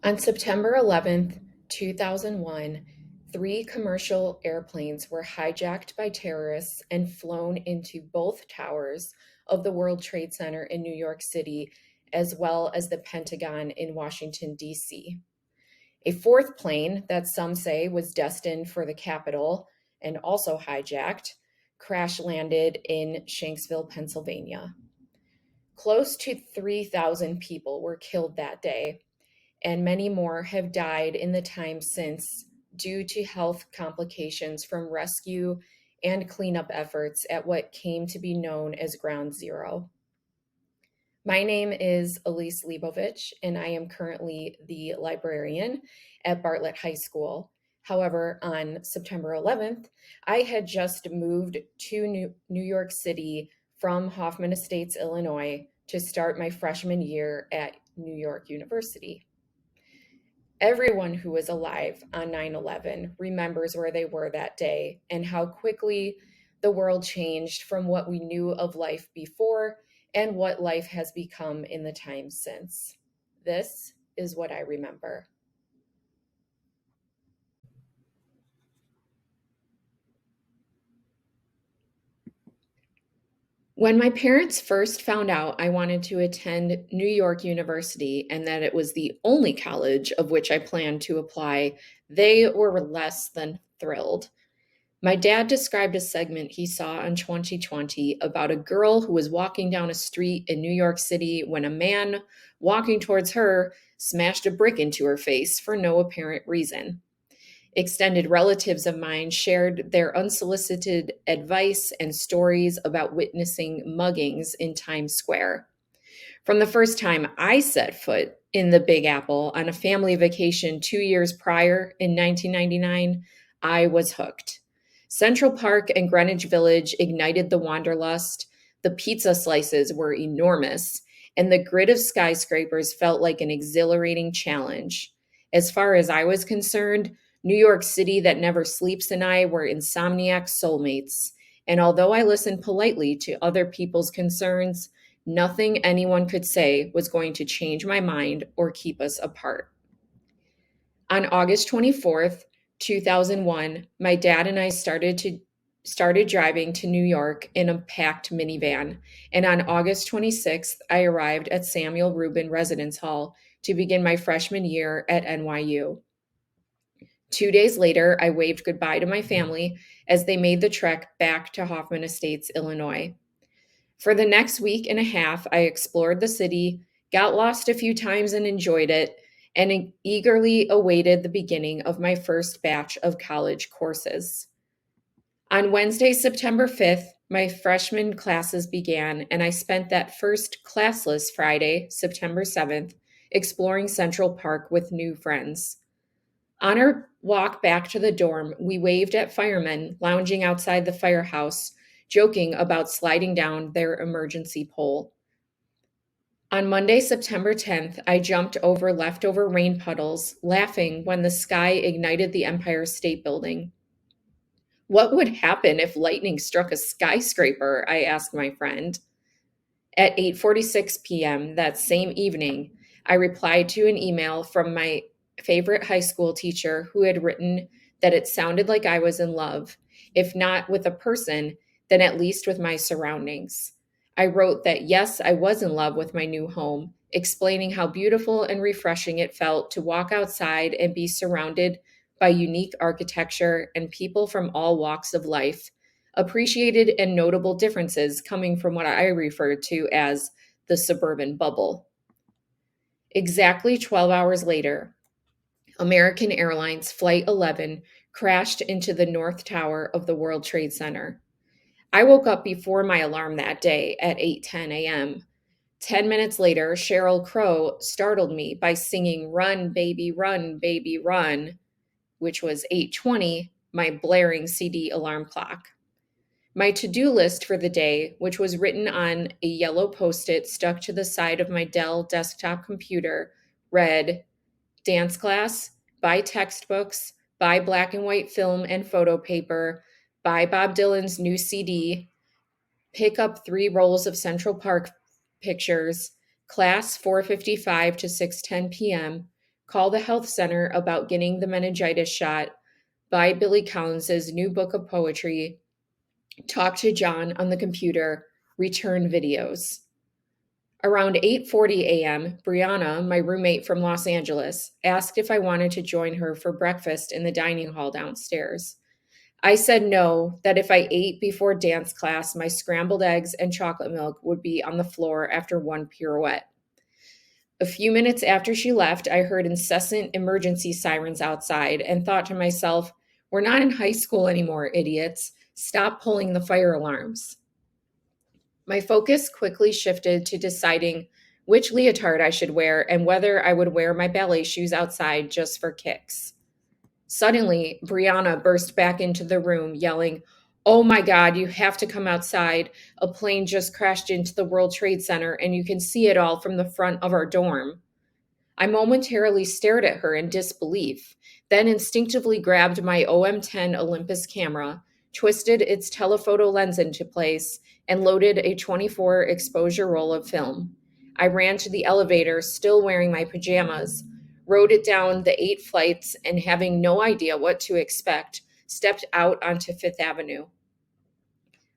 On September 11th, 2001, three commercial airplanes were hijacked by terrorists and flown into both towers of the World Trade Center in New York City, as well as the Pentagon in Washington, D.C. A fourth plane that some say was destined for the Capitol and also hijacked crash landed in Shanksville, Pennsylvania. Close to 3,000 people were killed that day, and many more have died in the time since due to health complications from rescue and cleanup efforts at what came to be known as Ground Zero. My name is Elise Leibovich, and I am currently the librarian at Bartlett High School. However, on September 11th, I had just moved to New York City from Hoffman Estates, Illinois, to start my freshman year at New York University. Everyone who was alive on 9/11 remembers where they were that day and how quickly the world changed from what we knew of life before and what life has become in the time since. This is what I remember. When my parents first found out I wanted to attend New York University and that it was the only college of which I planned to apply, they were less than thrilled. My dad described a segment he saw on 2020 about a girl who was walking down a street in New York City when a man walking towards her smashed a brick into her face for no apparent reason. Extended relatives of mine shared their unsolicited advice and stories about witnessing muggings in Times Square. From the first time I set foot in the Big Apple on a family vacation 2 years prior in 1999, I was hooked. Central Park and Greenwich Village ignited the wanderlust. The pizza slices were enormous, and the grid of skyscrapers felt like an exhilarating challenge. As far as I was concerned, New York City that never sleeps and I were insomniac soulmates. And although I listened politely to other people's concerns, nothing anyone could say was going to change my mind or keep us apart. On August 24th, 2001, my dad and I started driving to New York in a packed minivan, and on August 26th, I arrived at Samuel Rubin Residence Hall to begin my freshman year at NYU. 2 days later, I waved goodbye to my family as they made the trek back to Hoffman Estates, Illinois. For the next week and a half, I explored the city, got lost a few times and enjoyed it, and eagerly awaited the beginning of my first batch of college courses. On Wednesday, September 5th, my freshman classes began, and I spent that first classless Friday, September 7th, exploring Central Park with new friends. On our walk back to the dorm, we waved at firemen lounging outside the firehouse, joking about sliding down their emergency pole. On Monday, September 10th, I jumped over leftover rain puddles, laughing when the sky ignited the Empire State Building. What would happen if lightning struck a skyscraper? I asked my friend. At 8:46 p.m. that same evening, I replied to an email from my favorite high school teacher who had written that it sounded like I was in love, if not with a person, then at least with my surroundings. I wrote that yes, I was in love with my new home, explaining how beautiful and refreshing it felt to walk outside and be surrounded by unique architecture and people from all walks of life, appreciated and notable differences coming from what I refer to as the suburban bubble. Exactly 12 hours later, American Airlines Flight 11 crashed into the North Tower of the World Trade Center. I woke up before my alarm that day at 8:10 a.m. 10 minutes later, Sheryl Crow startled me by singing Run, Baby, Run, which was 8:20, my blaring CD alarm clock. My to-do list for the day, which was written on a yellow post-it stuck to the side of my Dell desktop computer, read dance class, buy textbooks, buy black and white film and photo paper, buy Bob Dylan's new CD, pick up 3 rolls of Central Park pictures, class 4:55 to 6:10 p.m., call the health center about getting the meningitis shot, buy Billy Collins's new book of poetry, talk to John on the computer, return videos. Around 8:40 a.m., Brianna, my roommate from Los Angeles, asked if I wanted to join her for breakfast in the dining hall downstairs. I said no, that if I ate before dance class, my scrambled eggs and chocolate milk would be on the floor after one pirouette. A few minutes after she left, I heard incessant emergency sirens outside and thought to myself, we're not in high school anymore, idiots. Stop pulling the fire alarms. My focus quickly shifted to deciding which leotard I should wear and whether I would wear my ballet shoes outside just for kicks. Suddenly, Brianna burst back into the room, yelling, "Oh my God, you have to come outside. A plane just crashed into the World Trade Center, and you can see it all from the front of our dorm." I momentarily stared at her in disbelief, then instinctively grabbed my OM10 Olympus camera, twisted its telephoto lens into place, and loaded a 24 exposure roll of film. I ran to the elevator, still wearing my pajamas, rode it down the 8 flights, and having no idea what to expect, stepped out onto Fifth Avenue.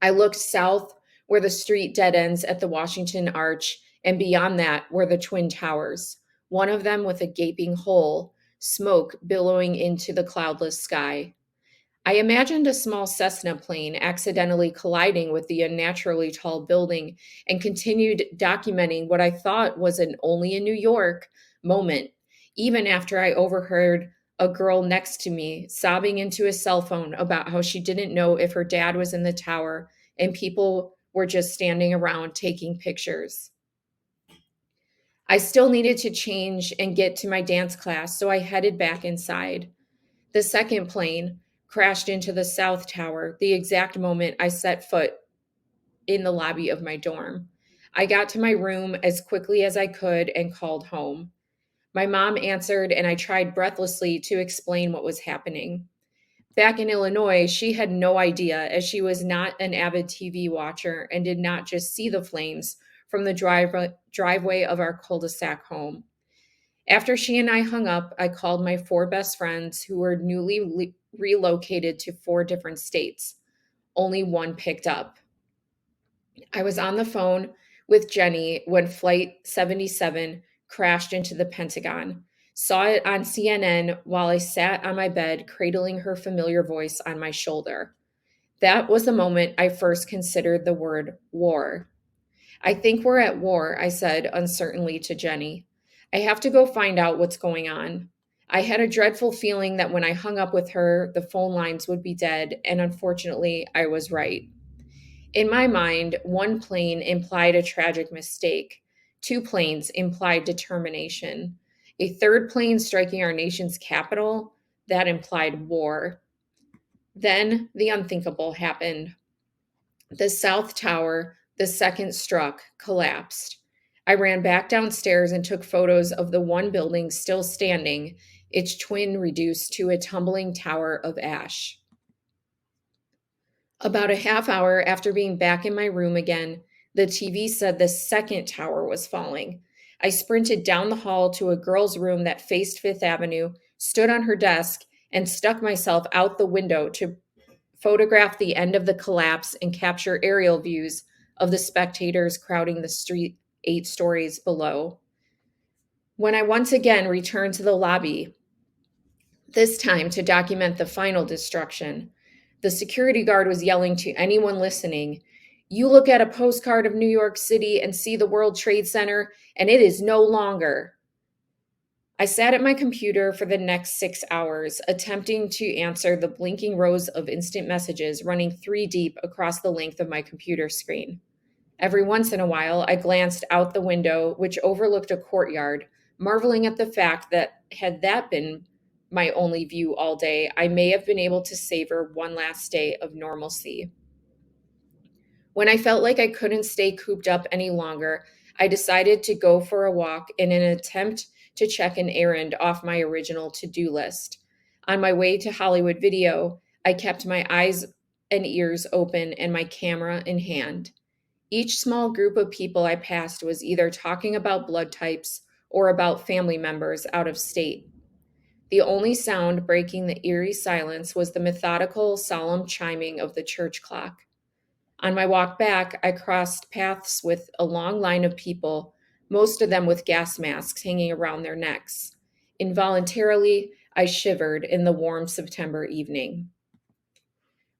I looked south where the street dead ends at the Washington Arch, and beyond that were the Twin Towers, one of them with a gaping hole, smoke billowing into the cloudless sky. I imagined a small Cessna plane accidentally colliding with the unnaturally tall building and continued documenting what I thought was an only in New York moment, even after I overheard a girl next to me sobbing into a cell phone about how she didn't know if her dad was in the tower and people were just standing around taking pictures. I still needed to change and get to my dance class, so I headed back inside. The second plane crashed into the South Tower the exact moment I set foot in the lobby of my dorm. I got to my room as quickly as I could and called home. My mom answered, and I tried breathlessly to explain what was happening. Back in Illinois, she had no idea, as she was not an avid TV watcher and did not just see the flames from the driveway of our cul de sac home. After she and I hung up, I called my four best friends who were newly relocated to four different states. Only one picked up. I was on the phone with Jenny when Flight 77 crashed into the Pentagon. Saw it on CNN while I sat on my bed, cradling her familiar voice on my shoulder. That was the moment I first considered the word war. "I think we're at war," I said uncertainly to Jenny. "I have to go find out what's going on." I had a dreadful feeling that when I hung up with her, the phone lines would be dead, and unfortunately, I was right. In my mind, one plane implied a tragic mistake. Two planes implied determination. A third plane striking our nation's capital, that implied war. Then the unthinkable happened. The South Tower, the second struck, collapsed. I ran back downstairs and took photos of the one building still standing, its twin reduced to a tumbling tower of ash. About a half hour after being back in my room again, the TV said the second tower was falling. I sprinted down the hall to a girl's room that faced Fifth Avenue, stood on her desk, and stuck myself out the window to photograph the end of the collapse and capture aerial views of the spectators crowding the street 8 stories below. When I once again returned to the lobby, this time to document the final destruction, the security guard was yelling to anyone listening, "You look at a postcard of New York City and see the World Trade Center, and it is no longer." I sat at my computer for the next 6 hours, attempting to answer the blinking rows of instant messages running 3 deep across the length of my computer screen. Every once in a while, I glanced out the window, which overlooked a courtyard, marveling at the fact that had that been my only view all day, I may have been able to savor one last day of normalcy. When I felt like I couldn't stay cooped up any longer, I decided to go for a walk in an attempt to check an errand off my original to-do list. On my way to Hollywood Video, I kept my eyes and ears open and my camera in hand. Each small group of people I passed was either talking about blood types or about family members out of state. The only sound breaking the eerie silence was the methodical, solemn chiming of the church clock. On my walk back, I crossed paths with a long line of people, most of them with gas masks hanging around their necks. Involuntarily, I shivered in the warm September evening.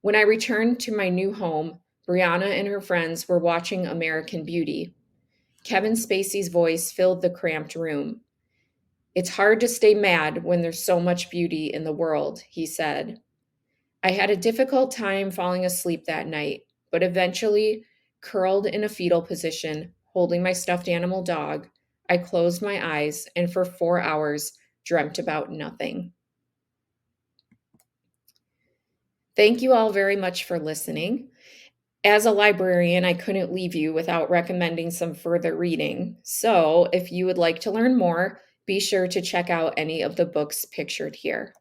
When I returned to my new home, Brianna and her friends were watching American Beauty. Kevin Spacey's voice filled the cramped room. "It's hard to stay mad when there's so much beauty in the world," he said. I had a difficult time falling asleep that night, but eventually, curled in a fetal position, holding my stuffed animal dog, I closed my eyes and for 4 hours dreamt about nothing. Thank you all very much for listening. As a librarian, I couldn't leave you without recommending some further reading. So, if you would like to learn more, be sure to check out any of the books pictured here.